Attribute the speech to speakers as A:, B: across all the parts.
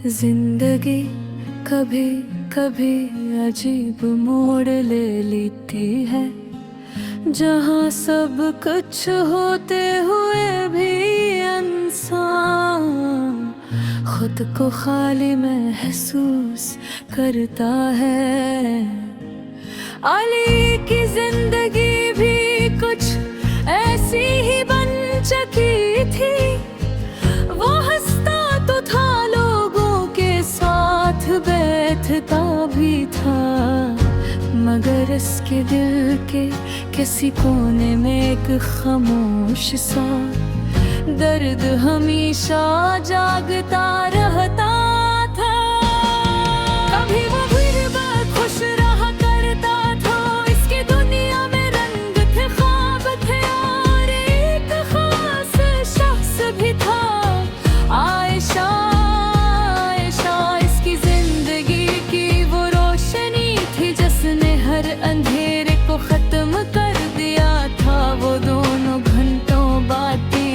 A: जिंदगी कभी कभी अजीब मोड़ ले लेती है, जहाँ सब कुछ होते हुए भी इंसान खुद को खाली महसूस करता है। अली की जिंदगी भी कुछ ऐसी ही बन चुकी थी। वो हंसता तो था, लोगों के साथ बैठता भी था, मगर इसके दिल के किसी कोने में एक खामोश सा दर्द हमेशा जागता रहता था। कभी वो गुर्बत खुश रहा करता था, इसकी दुनिया में रंग थे, ख्वाब थे और एक खास शख्स भी था, आयशा। आयशा इसकी जिंदगी की वो रोशनी थी, जिसने हर अंधेरे को खत्म कर दिया था। वो दोनों घंटों बातें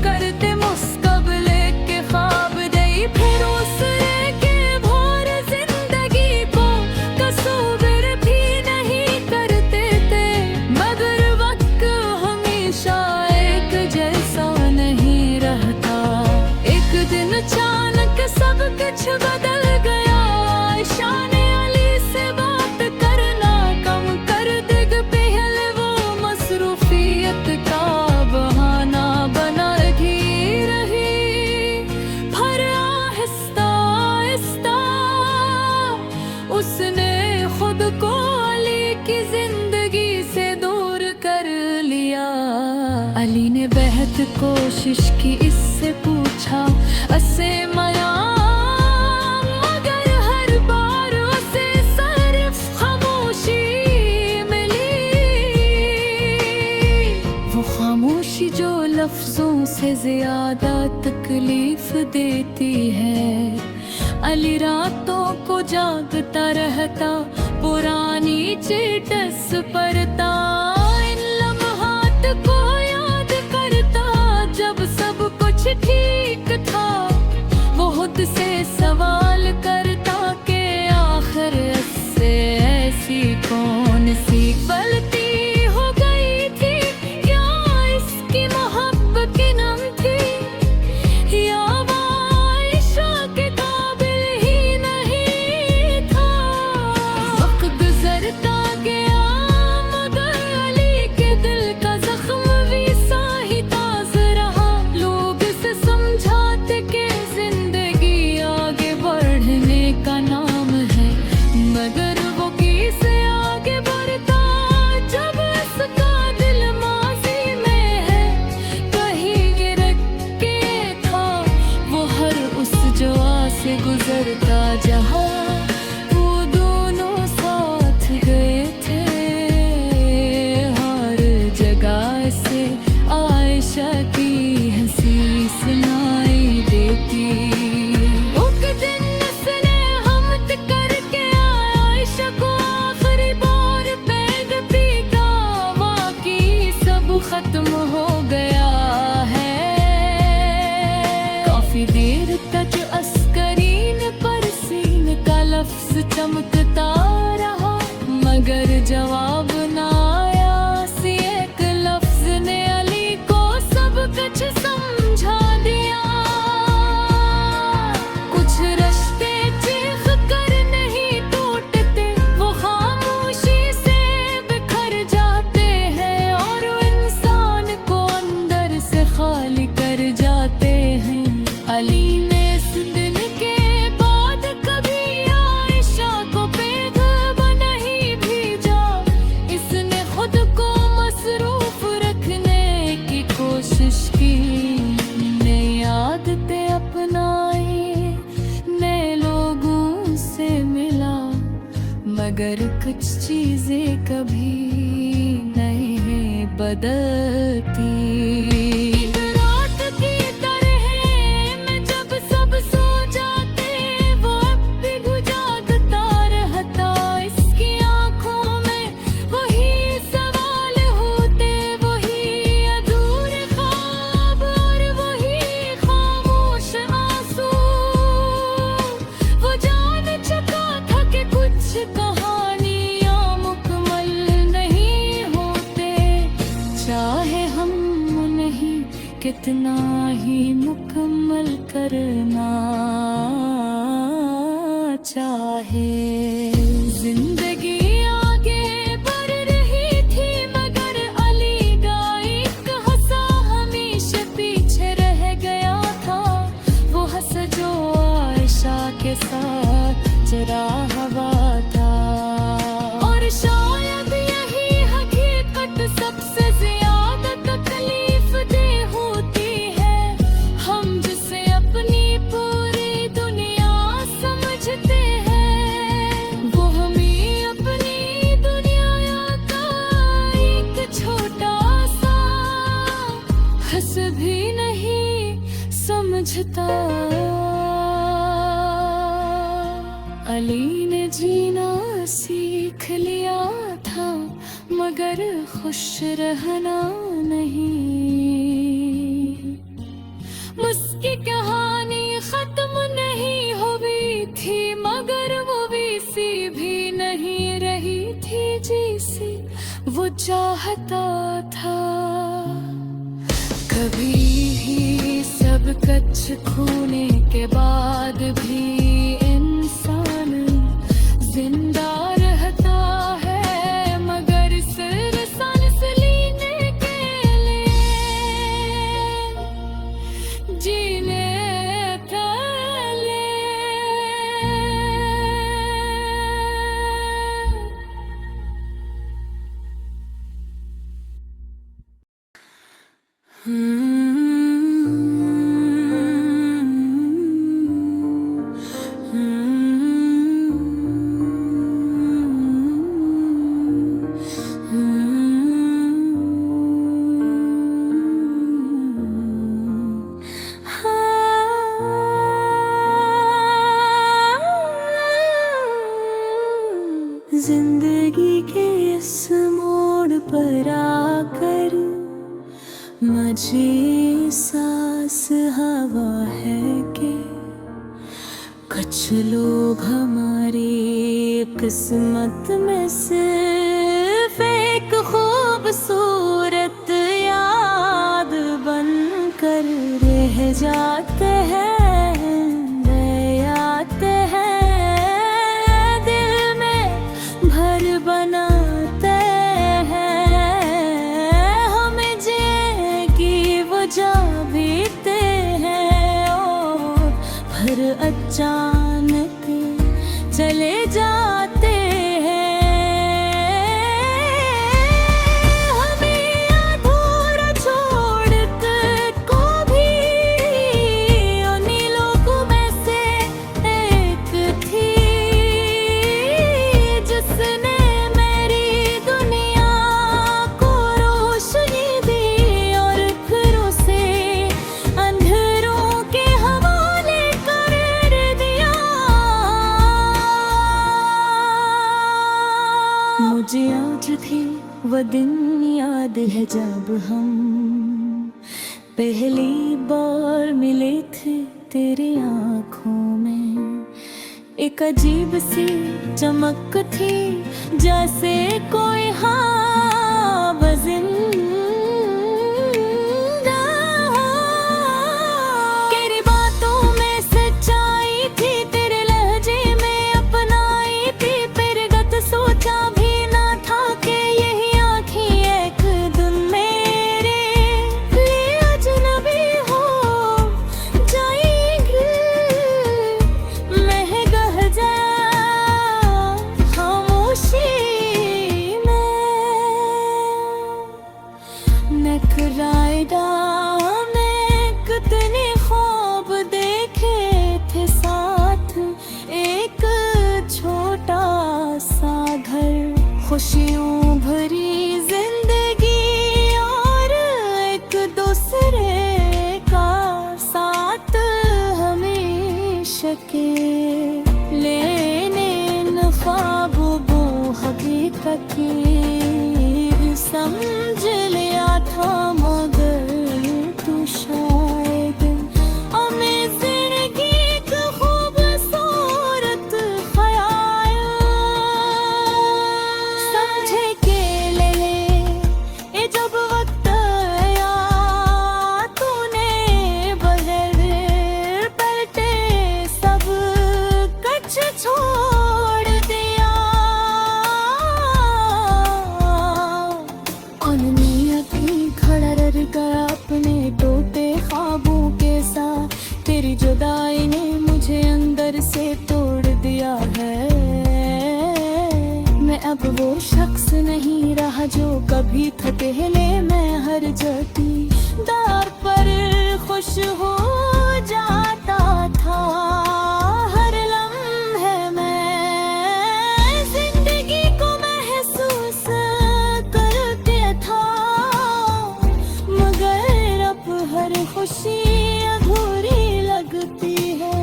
A: करते, मुस्कबले के ख्वाब दे, फिर उसने के भोर जिंदगी को कसूर भी नहीं करते थे। मगर वक्त हमेशा एक जैसा नहीं रहता। एक दिन अचानक सब कुछ बदल गया। आयशा ने अली से बात करना कम कर दी, पहले वो मसरूफियत का बहाना बना रही। पर आहिस्ता आहिस्ता उसने खुद को अली की जिंदगी से दूर कर लिया। अली ने बेहद कोशिश की, इससे पूछा असे माया, मगर हर बार उसे सिर्फ खामोशी मिली। वो खामोशी जो लफ्जों से ज्यादा तकलीफ देती है। अली रातों को जागता रहता, पुरानी चेटस पढ़ता, इन लम्हात को याद करता जब सब कुछ ठीक था। वो खुद से सवाल करता कि आखिर इससे ऐसी कौन सी गलती हो गई थी? क्या इसकी मोहब्बत की नाम थी, या वो आयशा के काबिल ही नहीं था? वक्त गुजरता गया, मगर अली के दिल का जख्म वैसा ही ताज़ा रहा। लोग से समझाते कि जिंदगी आगे बढ़ने का नाम है, मगर वो कैसे आगे बढ़ता जब इसका दिल माजी में है? कहीं गिरक के था वो हर उस जगह से गुजरता जहाँ वो दोनों साथ गए थे। हर जगह से आयशा की हंसी सुनाई देती। उस दिन उसने हमद करके आयशा को आखिरी बार पैग पीटा, वाकई सब खत्म हो गया है। काफी देर तक अस्करीन पर सीन का लफ्ज चमकता रहा, मगर जवाब ना आया। सी एक लफ्ज ने अली को सब कुछ समझा दिया। कुछ रिश्ते चीख कर नहीं टूटते, वो खामोशी से बिखर जाते हैं और इंसान को अंदर से खाली कर जाते हैं। अली ने इस दिन के बाद कभी आयशा को पैगाम नहीं भेजा। इसने खुद को मसरूफ रखने की कोशिश की, नई आदतें अपनाई, नए लोगों से मिला, मगर कुछ चीजें कभी नहीं बदलती। रात की तरह मैं जब सब सो जाते, वो अब भी गुजारता रहता। इसकी आंखों में वही सवाल होते, वही अधूरे ख्वाब और वही खामोश आंसू। इतना ही मुकम्मल करना चाहे। जिंदगी आगे बढ़ रही थी मगर अली का एक हंसा हमेशा पीछे रह गया था। वो हंस जो आयशा के साथ चरा हुआ था। और शायद यही हकीकत सबसे ज्यादा तकलीफ दे होती है। हम जिसे अपनी पूरी दुनिया समझते हैं वो हमें अपनी दुनिया का एक छोटा सा हंस भी नहीं समझता। अली ने जीना सीख लिया था मगर खुश रहना नहीं। उसकी कहानी खत्म नहीं हुई थी मगर वो वैसी भी नहीं रही थी जैसी वो चाहता था। कभी ही सब कुछ खोने के बाद भी इंसान जिंदा रहता है मगर सिर सांस लेने के लिए जीने पहले। जिंदगी के इस मोड़ पर आकर मुझे एहसास हवा है कि कुछ लोग हमारी किस्मत में सिर्फ एक खूबसूरत याद बनकर रह जाते हैं। बनाते हैं हमें जिंदगी वो जा बीते हैं और फिर अचानक चले जाते हैं। हमें अधूरा छोड़ कर को भी उन्हीं लोगों में से एक थी जिसने मुझे आज भी वो दिन याद है जब हम पहली बार मिले थे। तेरी आँखों में एक अजीब सी चमक थी जैसे कोई जिंदा हो। तेरी बातों में सच्चाई थी तेरे लहजे में अपनाई थी। फिर गत सोचा भी ना था कि यही आँखें एक दिन मेरे लिए अजनबी हो जाएंगी। मैं गह जा खामोशी में नकराइदा में कितने ख्वाब देखे थे साथ। एक छोटा सा घर खुशियों भरी जिंदगी और एक दूसरे का साथ हमेशा के लेने ख्वाबों वो हकीकत समझ लिया था मगर तू शायद हमें जिंदगी का खूबसूरत ख्याल समझे के मैं अब वो शख्स नहीं रहा जो कभी था पहले मैं हर जती दार पर खुश हो जाता था। हर लम्हे मैं जिंदगी को महसूस करते था, मगर अब हर खुशी अधूरी लगती है।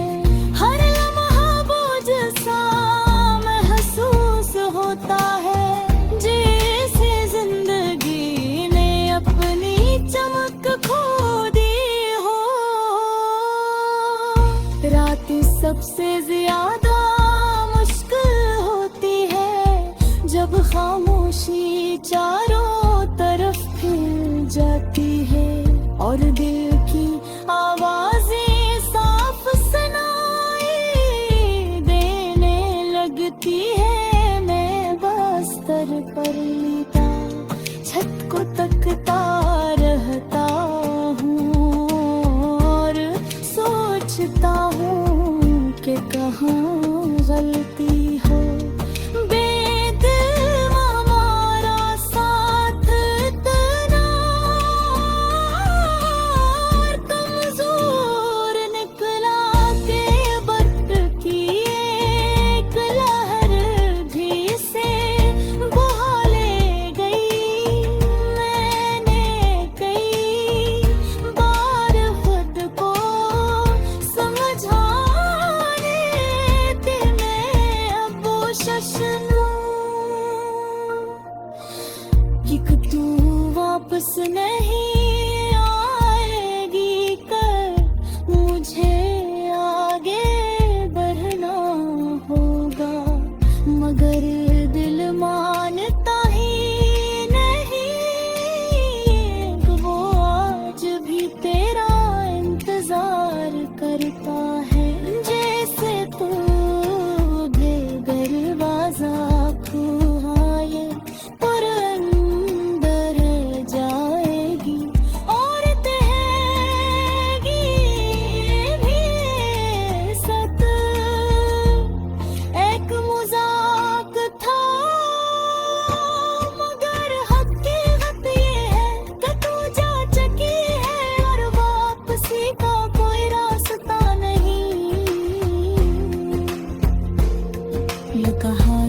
A: हर लम्हा बोझ सा महसूस होता है, जैसे जिंदगी ने अपनी चमक खो दी हो। रात सबसे ज्यादा मुश्किल होती है जब खामोशी चारों तरफ फैल जाती है और दिल की आवाजें साफ सुनाई देने लगती है। मैं बस्तर पर लेटा छत को तकता रहता हूँ और सोचता हूँ कि कहाँ गलती हो। बेदिल हमारा साथ इतना कमजोर निकला के बर्फ की एक लहर भी से बहा ले गई। मैंने कई बार खुद को समझाने थे, मैं अब वो शशनूं कि तू वापस नहीं आएगी कर मुझे आगे बढ़ना होगा। मगर दिल मानता ही नहीं, वो आज भी तेरा इंतजार करता है। जैसे तू बेदरवाजा खुआए पर अंदर जाएगी और तहेगी भी सत। एक मजाक था मगर हकीकत ये है कि तू जा चुकी है और वापसी का कोई रास्ता नहीं। ये कहा